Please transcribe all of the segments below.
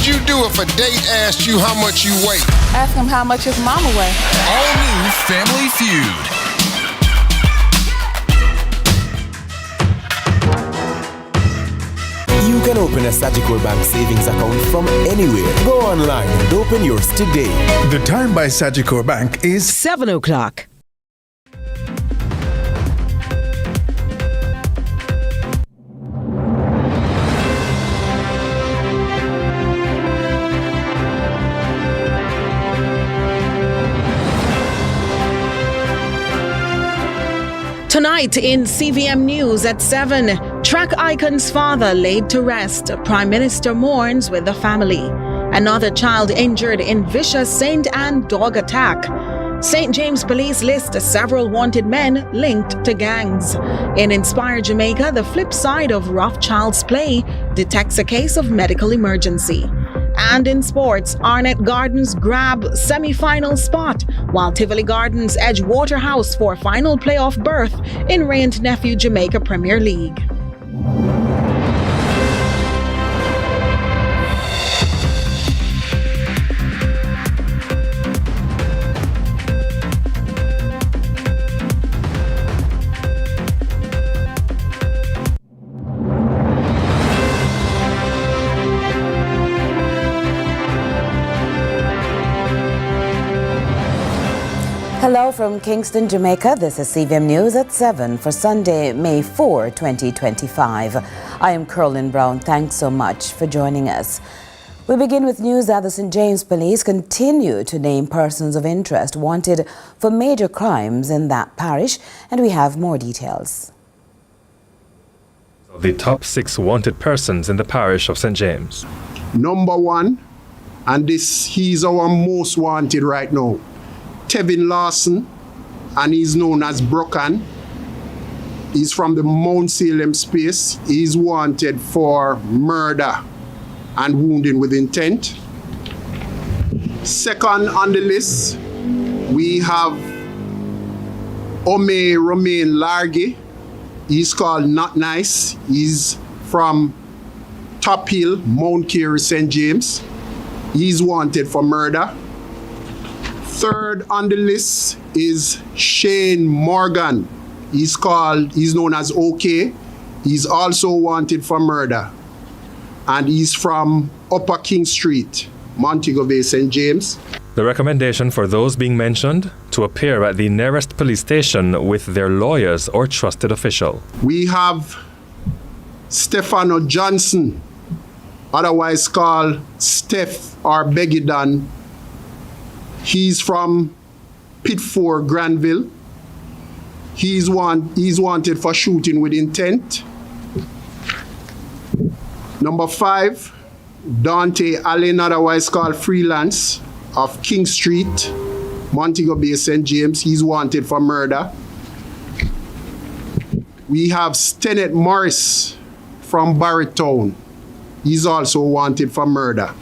would you do if a date asked you how much you weigh? Ask him how much his mama weigh. All new Family Feud. You can open a Sagicor Bank savings account from anywhere. Go online and open yours today. The time by Sagicor Bank is 7 o'clock. Tonight in CVM News at 7, track icon's father laid to rest. Prime Minister mourns with the family. Another child injured in vicious St. Anne dog attack. St. James Police list several wanted men linked to gangs. In Inspire Jamaica, the flip side of rough child's play detects a case of medical emergency. And in sports, Arnett Gardens grab semi-final spot, while Tivoli Gardens edge Waterhouse for final playoff berth in Ray and Nephew Jamaica Premier League. Hello from Kingston, Jamaica. This is CVM News at 7 for Sunday, May 4, 2025. I am Curlin Brown. Thanks so much for joining us. We begin with news that the St. James Police continue to name persons of interest wanted for major crimes in that parish, and we have more details. The top 6 wanted persons in the parish of St. James. Number 1, and he's our most wanted right now. Tevin Lawson, and he's known as Brocken. He's from the Mount Salem space. He's wanted for murder and wounding with intent. Second on the list, we have Ome Romain Largy. He's called Not Nice. He's from Top Hill, Mount Carey, St. James. He's wanted for murder. Third on the list is Shane Morgan. He's known as OK. He's also wanted for murder. And he's from Upper King Street, Montego Bay, St. James. The recommendation for those being mentioned to appear at the nearest police station with their lawyers or trusted official. We have Stefano Johnson, otherwise called Steph or Beggidan. He's from Pitford, Granville. He's wanted for shooting with intent. Number 5, Dante Allen, otherwise called Freelance, of King Street, Montego Bay, St. James. He's wanted for murder. We have Stenet Morris from Barrytown. He's also wanted for murder.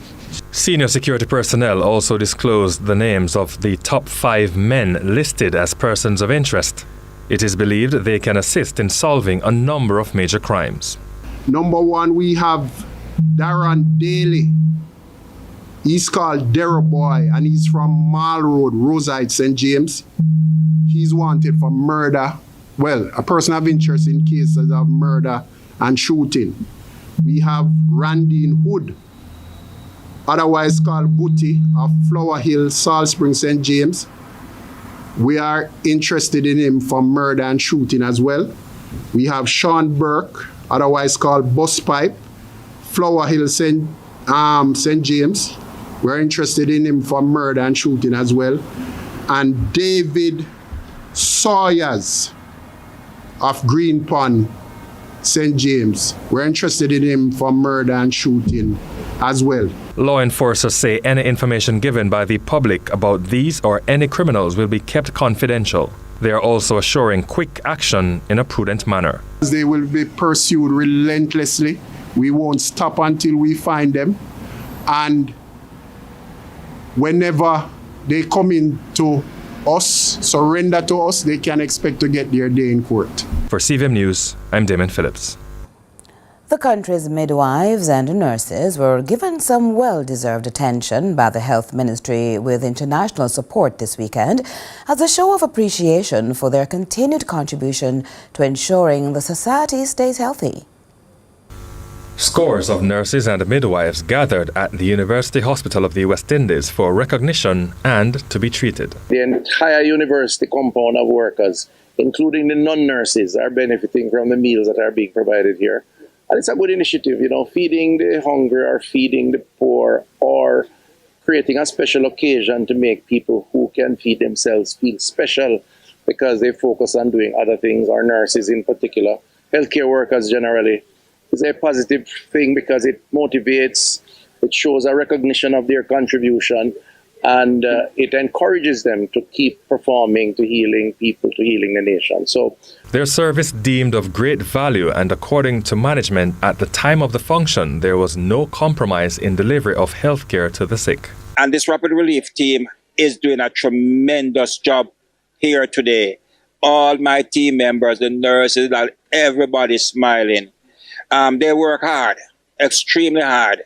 Senior security personnel also disclosed the names of the top 5 men listed as persons of interest. It is believed they can assist in solving a number of major crimes. Number 1, we have Darren Daly. He's called Darrow Boy, and he's from Mall Road, Roside, St. James. He's wanted for murder. Well, a person of interest in cases of murder and shooting. We have Randine Hood, otherwise called Booty, of Flower Hill, Salt Spring, St. James. We are interested in him for murder and shooting as well. We have Sean Burke, otherwise called Busspipe, Flower Hill, St. James. We're interested in him for murder and shooting as well. And David Sawyers of Green Pond, St. James. We're interested in him for murder and shooting as well. Law enforcers say any information given by the public about these or any criminals will be kept confidential. They are also assuring quick action in a prudent manner. They will be pursued relentlessly. We won't stop until we find them. And whenever they come into us, surrender to us, they can expect to get their day in court. For CVM News, I'm Damon Phillips. The country's midwives and nurses were given some well-deserved attention by the Health Ministry with international support this weekend as a show of appreciation for their continued contribution to ensuring the society stays healthy. Scores of nurses and midwives gathered at the University Hospital of the West Indies for recognition and to be treated. The entire university compound of workers, including the non-nurses, are benefiting from the meals that are being provided here. And it's a good initiative, feeding the hungry or feeding the poor or creating a special occasion to make people who can feed themselves feel special because they focus on doing other things, or nurses in particular, healthcare workers generally. It's a positive thing because it motivates, it shows a recognition of their contribution, and it encourages them to keep performing, to healing people, to healing the nation. So their service deemed of great value, and according to management, at the time of the function, there was no compromise in delivery of healthcare to the sick. And this rapid relief team is doing a tremendous job here today. All my team members, the nurses, everybody's smiling. They work hard, extremely hard.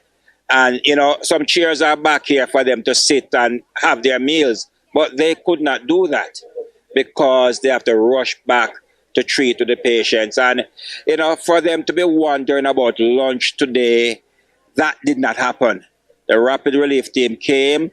And, some chairs are back here for them to sit and have their meals. But they could not do that because they have to rush back to treat to the patients. And, for them to be wondering about lunch today, that did not happen. The rapid relief team came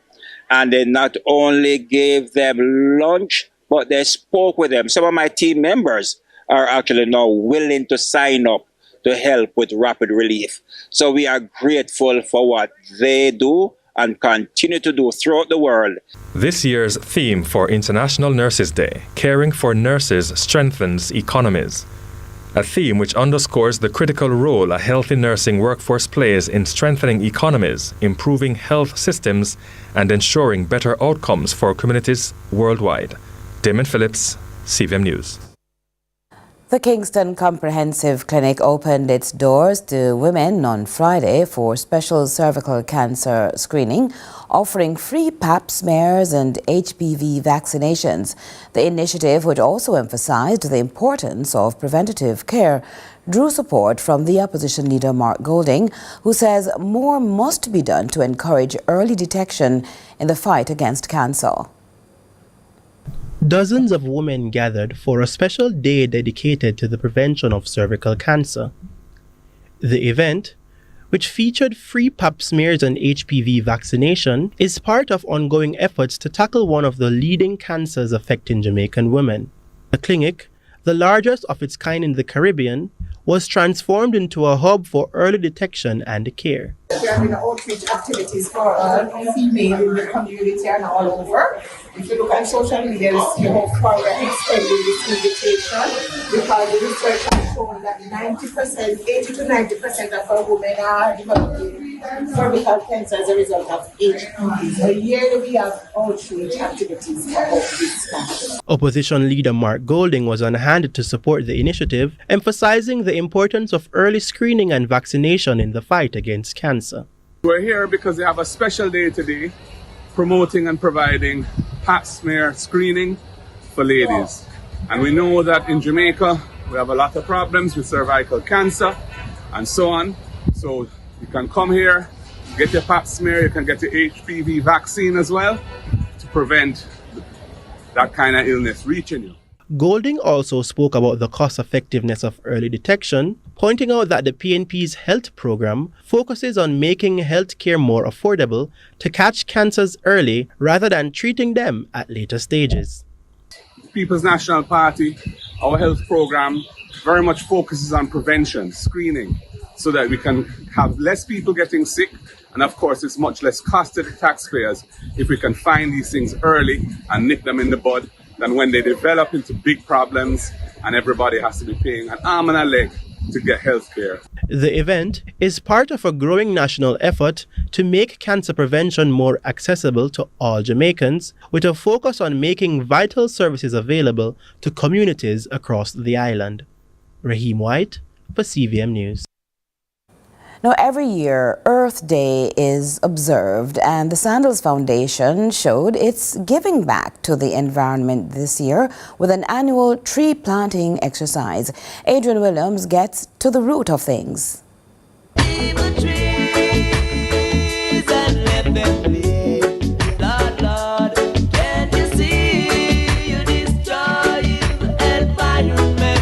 and they not only gave them lunch, but they spoke with them. Some of my team members are actually now willing to sign up to help with rapid relief. So we are grateful for what they do and continue to do throughout the world. This year's theme for International Nurses Day, Caring for Nurses Strengthens Economies. A theme which underscores the critical role a healthy nursing workforce plays in strengthening economies, improving health systems, and ensuring better outcomes for communities worldwide. Damon Phillips, CVM News. The Kingston Comprehensive Clinic opened its doors to women on Friday for special cervical cancer screening, offering free pap smears and HPV vaccinations. The initiative, which also emphasized the importance of preventative care, drew support from the opposition leader Mark Golding, who says more must be done to encourage early detection in the fight against cancer. Dozens of women gathered for a special day dedicated to the prevention of cervical cancer. The event, which featured free pap smears and HPV vaccination, is part of ongoing efforts to tackle one of the leading cancers affecting Jamaican women. The clinic, the largest of its kind in the Caribbean, was transformed into a hub for early detection and care. We are doing outreach activities for all females in the community and all over. If you look at social media, you see how far we are extending this invitation, because the research has shown that 80 to 90% of our women are developing cervical cancer as a result of HPV. So yearly we have outreach activities about this cancer. Opposition leader Mark Golding was on hand to support the initiative, emphasizing the importance of early screening and vaccination in the fight against cancer. We're here because we have a special day today promoting and providing pap smear screening for ladies. And we know that in Jamaica we have a lot of problems with cervical cancer and so on. So you can come here, get your pap smear, you can get your HPV vaccine as well to prevent that kind of illness reaching you. Golding also spoke about the cost-effectiveness of early detection, pointing out that the PNP's health program focuses on making healthcare more affordable to catch cancers early rather than treating them at later stages. People's National Party, our health program very much focuses on prevention, screening, so that we can have less people getting sick. And of course, it's much less cost to the taxpayers if we can find these things early and nip them in the bud than when they develop into big problems and everybody has to be paying an arm and a leg to get health care. The event is part of a growing national effort to make cancer prevention more accessible to all Jamaicans, with a focus on making vital services available to communities across the island. Raheem White for CVM News. Now, every year, Earth Day is observed, and the Sandals Foundation showed it's giving back to the environment this year with an annual tree planting exercise. Adrian Williams gets to the root of things. leave the trees and let them bleed. Lord, Lord, can you see you destroying the environment?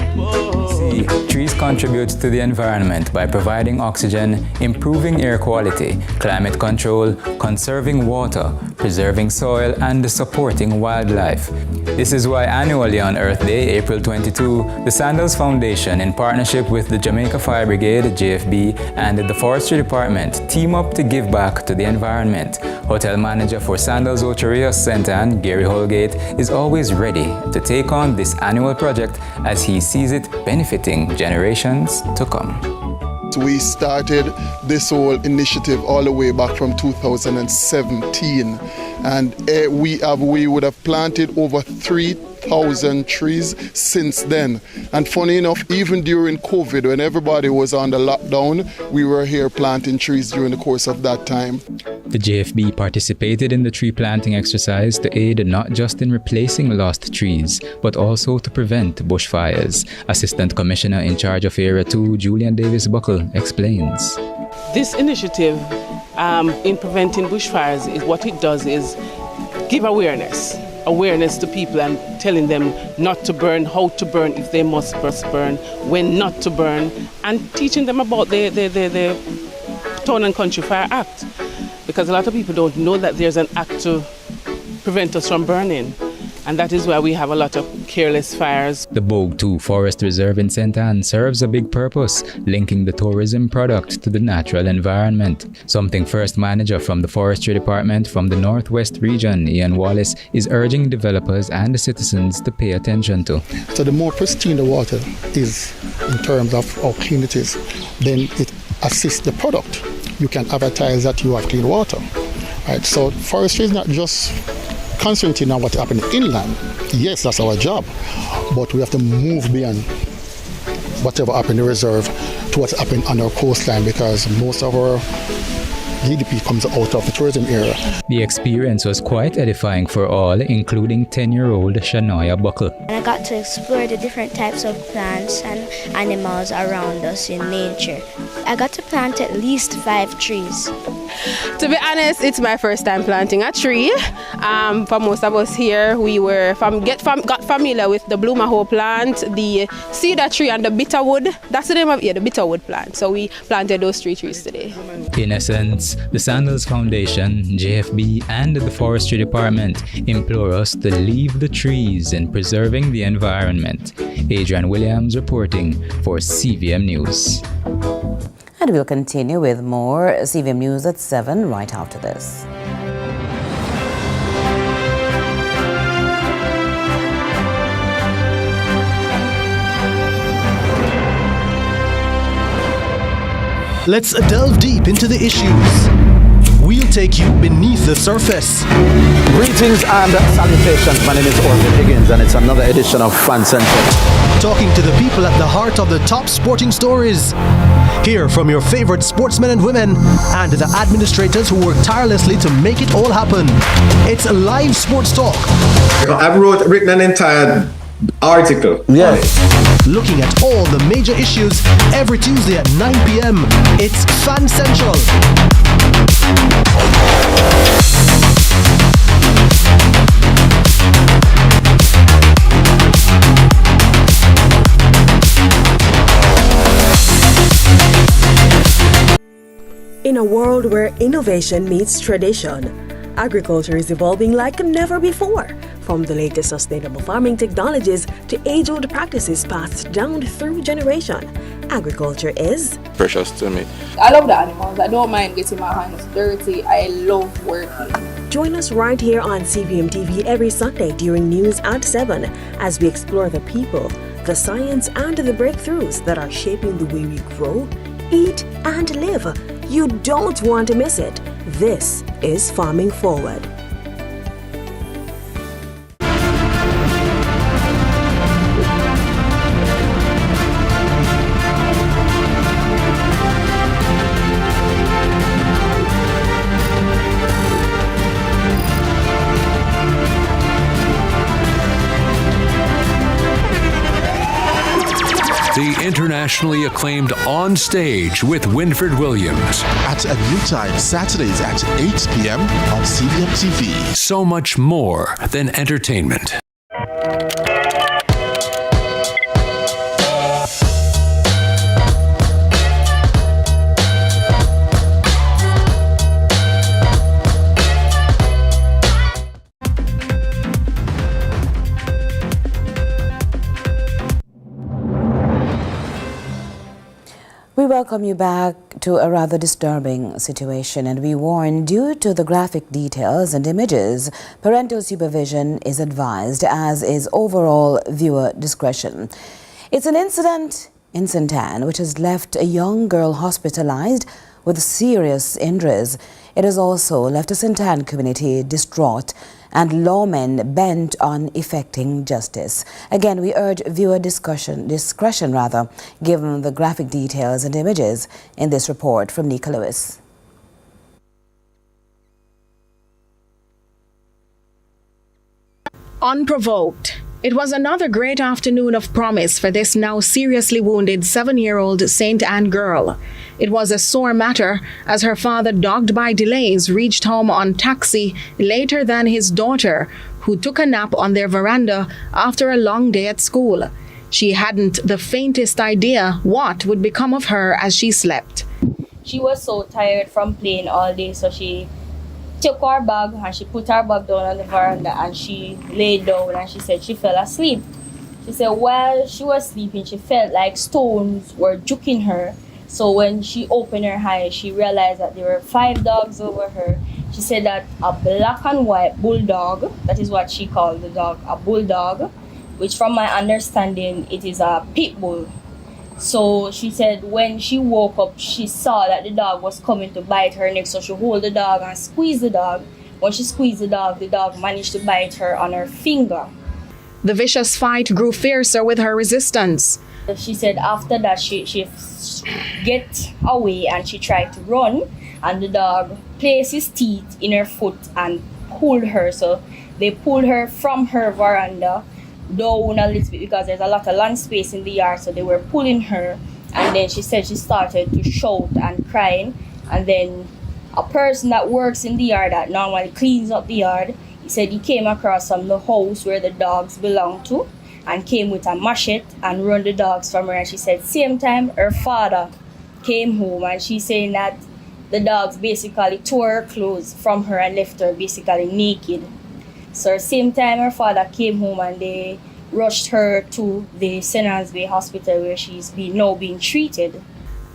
See, trees contribute to the environment by providing oxygen, improving air quality, climate control, conserving water, preserving soil, and supporting wildlife. This is why annually on Earth Day, April 22, the Sandals Foundation, in partnership with the Jamaica Fire Brigade, JFB, and the Forestry Department, team up to give back to the environment. Hotel manager for Sandals Ocheria St. Anne, Gary Holgate, is always ready to take on this annual project as he sees it benefiting generations to come. We started this whole initiative all the way back from 2017, and we would have planted over 3,000 trees since then. And funny enough, even during COVID, when everybody was on the lockdown, we were here planting trees during the course of that time. The JFB participated in the tree planting exercise to aid not just in replacing lost trees, but also to prevent bushfires. Assistant Commissioner in charge of Area 2, Julian Davis Buckle, explains. This initiative in preventing bushfires, what it does is give awareness to people and telling them not to burn, how to burn if they must burn, when not to burn, and teaching them about the Town and Country Fire Act. Because a lot of people don't know that there's an act to prevent us from burning. And that is why we have a lot of careless fires. The Bogue 2 Forest Reserve in St. Anne serves a big purpose, linking the tourism product to the natural environment. Something First Manager from the Forestry Department from the Northwest region, Ian Wallace, is urging developers and the citizens to pay attention to. So the more pristine the water is in terms of how clean it is, then it assists the product. You can advertise that you have clean water. Right? So forestry is not just concentrating on what happens inland. Yes, that's our job, but we have to move beyond whatever happened in the reserve to what's happening on our coastline, because most of our GDP comes out of the tourism area. The experience was quite edifying for all, including 10-year-old Shania Buckle. And I got to explore the different types of plants and animals around us in nature. I got to plant at least 5 trees. To be honest, it's my first time planting a tree. For most of us here, we were got familiar with the blue maho plant, the cedar tree, and the bitterwood. That's the name of the bitterwood plant. So we planted those 3 trees today. In essence, the Sandals Foundation, JFB, and the Forestry Department implore us to leave the trees in preserving the environment. Adrian Williams reporting for CVM News. And we'll continue with more CVM News at 7 right after this. Let's delve deep into the issues. We'll take you beneath the surface. Greetings and salutations. My name is Orville Higgins, and it's another edition of Fan Central. Talking to the people at the heart of the top sporting stories. Hear from your favorite sportsmen and women and the administrators who work tirelessly to make it all happen. It's live sports talk. I've written an entire article. Yeah. Looking at all the major issues every Tuesday at 9 p.m. It's Fan Central. In a world where innovation meets tradition, agriculture is evolving like never before. From the latest sustainable farming technologies to age-old practices passed down through generation, agriculture is precious to me. I love the animals. I don't mind getting my hands dirty. I love working. Join us right here on CVM TV every Sunday during news at 7 as we explore the people, the science, and the breakthroughs that are shaping the way we grow, eat, and live. You don't want to miss it. This is Farming Forward. the internationally acclaimed On Stage with Winfred Williams. At a new time, Saturdays at 8 p.m. on CVM TV. So much more than entertainment. We welcome you back to a rather disturbing situation, and we warn, due to the graphic details and images, parental supervision is advised, as is overall viewer discretion. It's an incident in St. Anne which has left a young girl hospitalized with serious injuries. It has also left a St. Anne community distraught and lawmen bent on effecting justice. Again, we urge viewer discretion, given the graphic details and images in this report from Nika Lewis. Unprovoked. It was another great afternoon of promise for this now seriously wounded 7-year-old St. Anne girl. It was a sore matter as her father, dogged by delays, reached home on taxi later than his daughter, who took a nap on their veranda after a long day at school. She hadn't the faintest idea what would become of her as she slept. She was so tired from playing all day, so she took her bag and she put her bag down on the veranda and she laid down and she said she fell asleep. She said while she was sleeping, she felt like stones were juking her. So when she opened her eyes, she realized that there were 5 dogs over her. She said that a black and white bulldog, that is what she called the dog, a bulldog, which from my understanding, it is a pit bull. So she said when she woke up, she saw that the dog was coming to bite her neck. So she hold the dog and squeeze the dog. When she squeezed the dog managed to bite her on her finger. The vicious fight grew fiercer with her resistance. She said after that she get away and she tried to run, and the dog placed his teeth in her foot and pulled her. So they pulled her from her veranda down a little bit because there's a lot of land space in the yard, so they were pulling her, and then she said she started to shout and crying, and then a person that works in the yard that normally cleans up the yard, he said he came across from the house where the dogs belong to and came with a machete and run the dogs from her. And she said same time her father came home, and she's saying that the dogs basically tore her clothes from her and left her basically naked. So same time her father came home and they rushed her to the St. Anne's Bay Hospital where she's now being treated.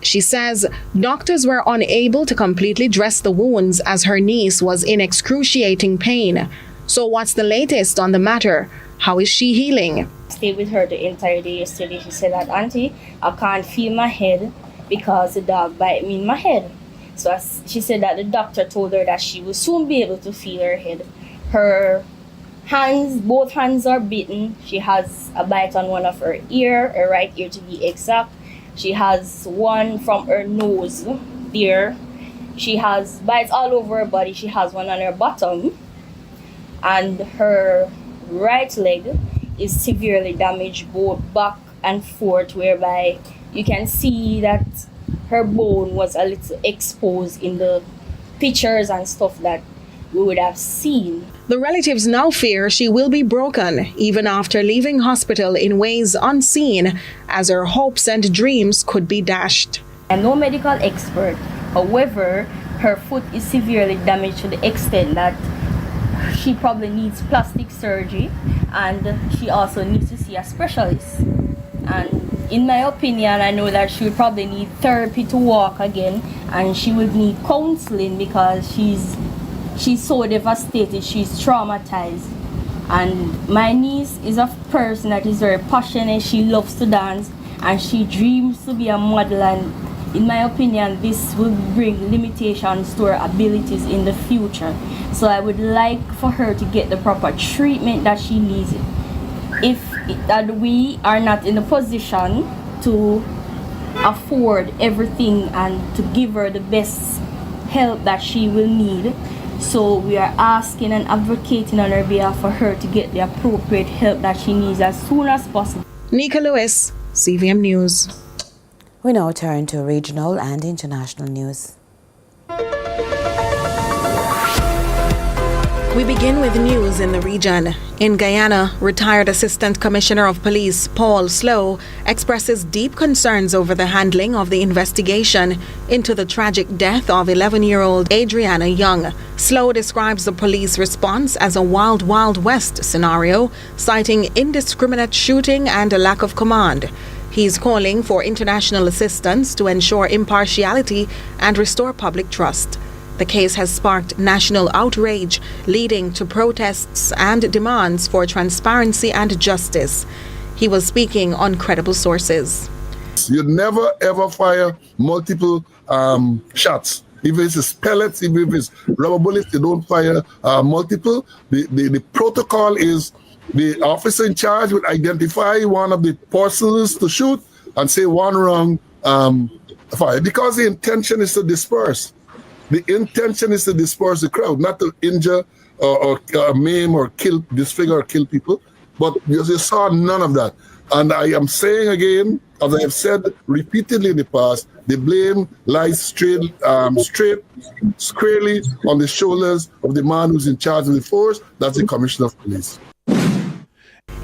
She says doctors were unable to completely dress the wounds as her niece was in excruciating pain. So what's the latest on the matter? How is she healing? I stayed with her the entire day yesterday. She said that, Auntie, I can't feel my head because the dog bite me in my head. So she said that the doctor told her that she will soon be able to feel her head. Her hands, both hands are bitten. She has a bite on one of her ear, her right ear to be exact. She has one from her nose there. She has bites all over her body. She has one on her bottom. And her right leg is severely damaged, both back and forth, whereby you can see that her bone was a little exposed in the pictures and stuff that we would have seen. The relatives now fear she will be broken even after leaving hospital in ways unseen, as her hopes and dreams could be dashed. I'm no medical expert. However, her foot is severely damaged to the extent that she probably needs plastic surgery, and she also needs to see a specialist. And in my opinion, I know that she would probably need therapy to walk again, and she would need counseling because she's so devastated, she's traumatized. And my niece is a person that is very passionate. She loves to dance and she dreams to be a model, and in my opinion this will bring limitations to her abilities in the future. So I would like for her to get the proper treatment that she needs. If that we are not in a position to afford everything and to give her the best help that she will need, so we are asking and advocating on her behalf for her to get the appropriate help that she needs as soon as possible. Nika Lewis, CVM News. We now turn to regional and international news. We begin with news in the region. In Guyana, retired Assistant Commissioner of Police Paul Slow expresses deep concerns over the handling of the investigation into the tragic death of 11-year-old Adriana Young. Slow describes the police response as a wild, wild west scenario, citing indiscriminate shooting and a lack of command. He's calling for international assistance to ensure impartiality and restore public trust. The case has sparked national outrage, leading to protests and demands for transparency and justice. He was speaking on credible sources. You never ever fire multiple shots. If it's pellets, if it's rubber bullets, you don't fire multiple. The protocol is the officer in charge would identify one of the persons to shoot and say one wrong fire, because the intention is to disperse. The intention is to disperse the crowd, not to injure or maim or kill, disfigure or kill people. But you saw none of that. And I am saying again, as I have said repeatedly in the past, the blame lies squarely on the shoulders of the man who's in charge of the force, that's the Commissioner of Police.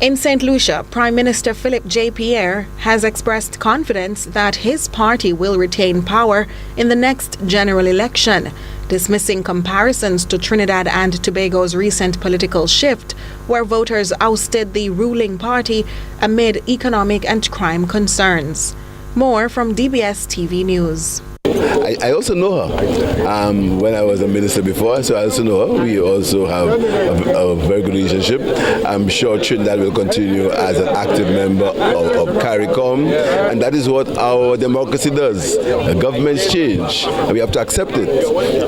In St. Lucia, Prime Minister Philip J. Pierre has expressed confidence that his party will retain power in the next general election, dismissing comparisons to Trinidad and Tobago's recent political shift, where voters ousted the ruling party amid economic and crime concerns. More from DBS TV News. I also know her when I was a minister before, so I also know her. We also have a very good relationship. I'm sure Trinidad will continue as an active member of CARICOM, and that is what our democracy does. Governments change, and we have to accept it.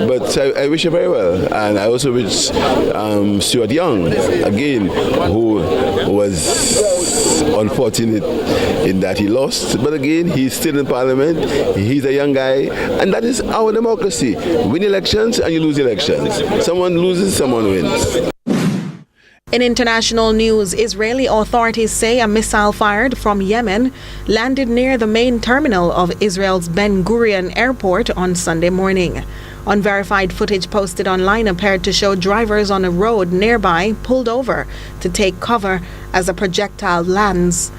But I wish her very well, and I also wish Stuart Young, again, who was unfortunate in that he lost, but again, he's still in Parliament. He's a young guy. And that is our democracy. Win elections and you lose elections. Someone loses, someone wins. In international news, Israeli authorities say a missile fired from Yemen landed near the main terminal of Israel's Ben Gurion airport on Sunday morning. Unverified footage posted online appeared to show drivers on a road nearby pulled over to take cover as a projectile lands,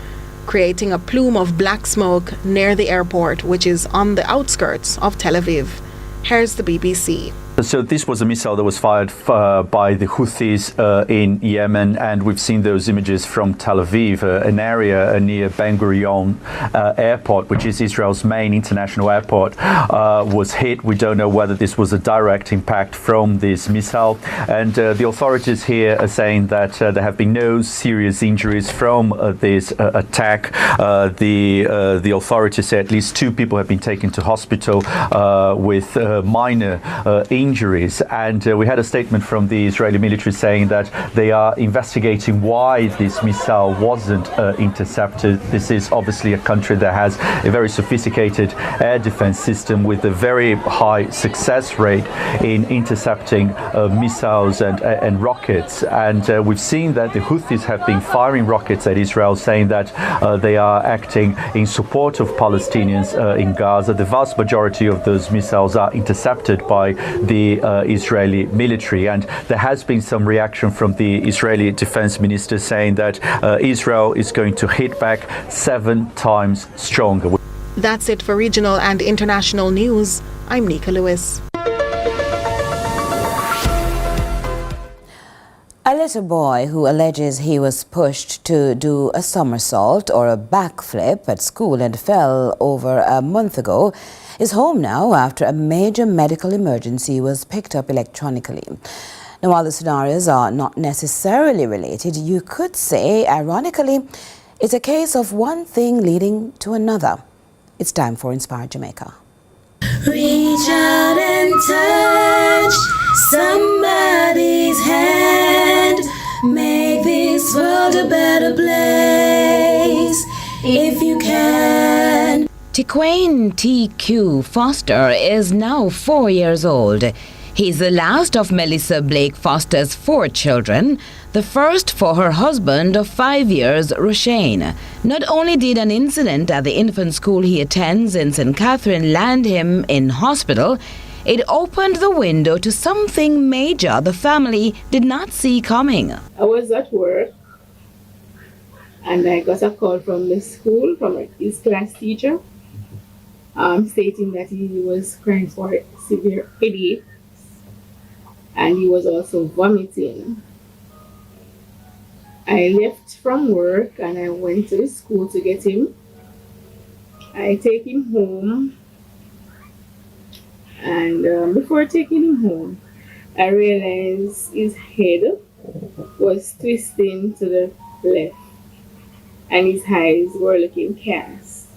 creating a plume of black smoke near the airport, which is on the outskirts of Tel Aviv. Here's the BBC. So this was a missile that was fired by the Houthis in Yemen, and we've seen those images from Tel Aviv, an area near Ben Gurion airport, which is Israel's main international airport, was hit. We don't know whether this was a direct impact from this missile, and the authorities here are saying that there have been no serious injuries from this attack. The authorities say at least 2 people have been taken to hospital with minor injuries, and we had a statement from the Israeli military saying that they are investigating why this missile wasn't intercepted. This is obviously a country that has a very sophisticated air defense system with a very high success rate in intercepting missiles and rockets, and we've seen that the Houthis have been firing rockets at Israel, saying that they are acting in support of Palestinians in Gaza. The vast majority of those missiles are intercepted by the Israeli military, and there has been some reaction from the Israeli defense minister saying that Israel is going to hit back 7 times stronger. That's it for regional and international news. I'm Nika Lewis. A little boy who alleges he was pushed to do a somersault or a backflip at school and fell over a month ago is home now after a major medical emergency was picked up electronically. Now, while the scenarios are not necessarily related, you could say, ironically, it's a case of one thing leading to another. It's time for Inspire Jamaica. Reach out and touch somebody's hand. Make this world a better place if you can. Tiquain T.Q. Foster is now 4 years old. He's the last of Melissa Blake Foster's 4 children, the first for her husband of 5 years, Roshane. Not only did an incident at the infant school he attends in St. Catherine land him in hospital, it opened the window to something major the family did not see coming. I was at work and I got a call from the school, from his class teacher, stating that he was crying for severe headache and he was also vomiting. I left from work and I went to the school to get him. I take him home, and before taking him home, I realized his head was twisting to the left and his eyes were looking cast.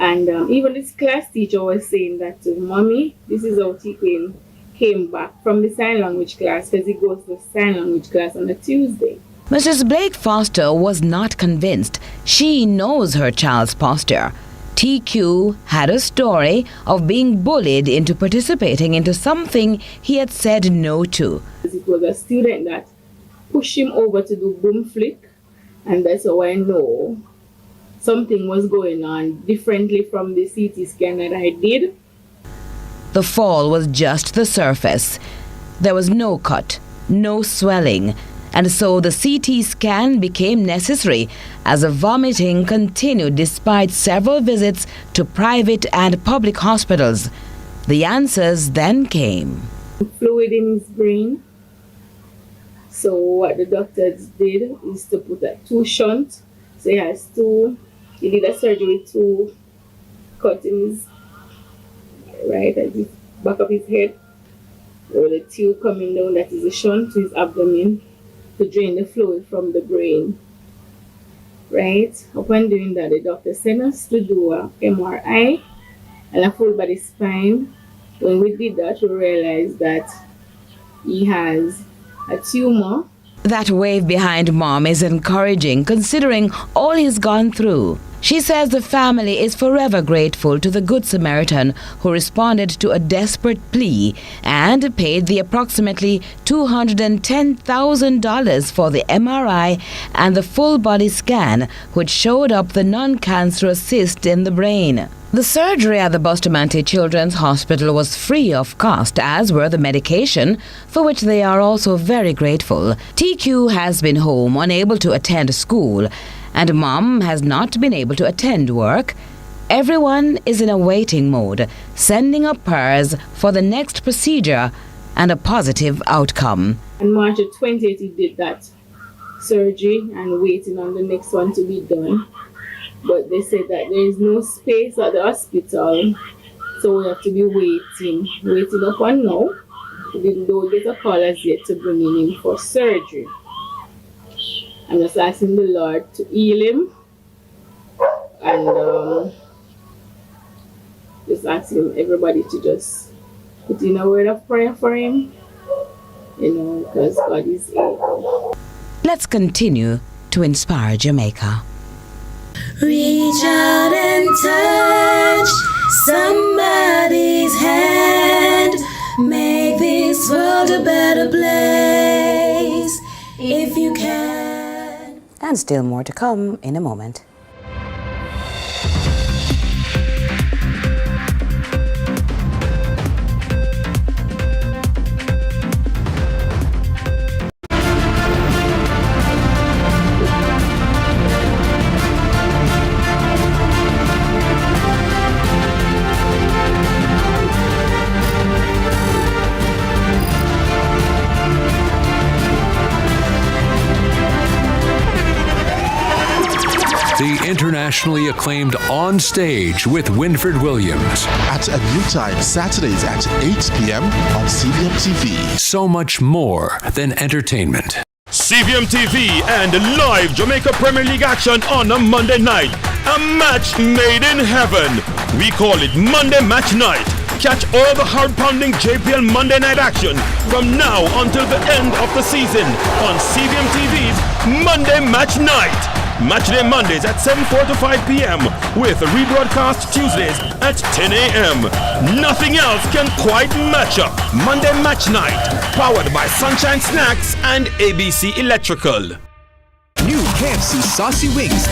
And even his class teacher was saying that to Mommy, this is how T-Queen came back from the sign language class, because he goes to sign language class on a Tuesday. Mrs. Blake Foster was not convinced. She knows her child's posture. TQ had a story of being bullied into participating into something he had said no to. It was a student that pushed him over to do boom flick, and that's how I know something was going on differently from the CT scan that I did. The fall was just the surface. There was no cut, no swelling, and so the CT scan became necessary as the vomiting continued despite several visits to private and public hospitals. The answers then came. Fluid in his brain. So what the doctors did is to put 2 shunts. So he did a surgery with 2 cuts in his right at the back of his head. There was a tube coming down, that is a shunt to his abdomen to drain the fluid from the brain. Right? Upon doing that, the doctor sent us to do a MRI and a full body spine. When we did that, we realized that he has a tumor. That wave behind Mom is encouraging considering all he's gone through. She says the family is forever grateful to the Good Samaritan who responded to a desperate plea and paid the approximately $210,000 for the MRI and the full body scan, which showed up the non-cancerous cyst in the brain. The surgery at the Bustamante Children's Hospital was free of cost, as were the medication, for which they are also very grateful. TQ has been home, unable to attend school, and Mom has not been able to attend work. Everyone is in a waiting mode, sending up prayers for the next procedure and a positive outcome. On March 20th, he did that surgery and waiting on the next one to be done. But they said that there is no space at the hospital, so we have to be waiting up on now. We didn't get a call as yet to bring him in for surgery. I'm just asking the Lord to heal him and just asking everybody to just put in a word of prayer for him, because God is able. Let's continue to inspire Jamaica. Reach out and touch somebody's hand. Make this world a better place if you can. And still more to come in a moment. The internationally acclaimed On Stage with Winfred Williams. At a new time, Saturdays at 8 p.m. on CVM TV. So much more than entertainment. CVM TV and live Jamaica Premier League action on a Monday night. A match made in heaven. We call it Monday Match Night. Catch all the hard-pounding JPL Monday night action from now until the end of the season on CVM TV's Monday Match Night. Matchday Mondays at 7:45 to 5 p.m. with rebroadcast Tuesdays at 10 a.m. Nothing else can quite match up. Monday Match Night, powered by Sunshine Snacks and ABC Electrical. New KFC Saucy Wings.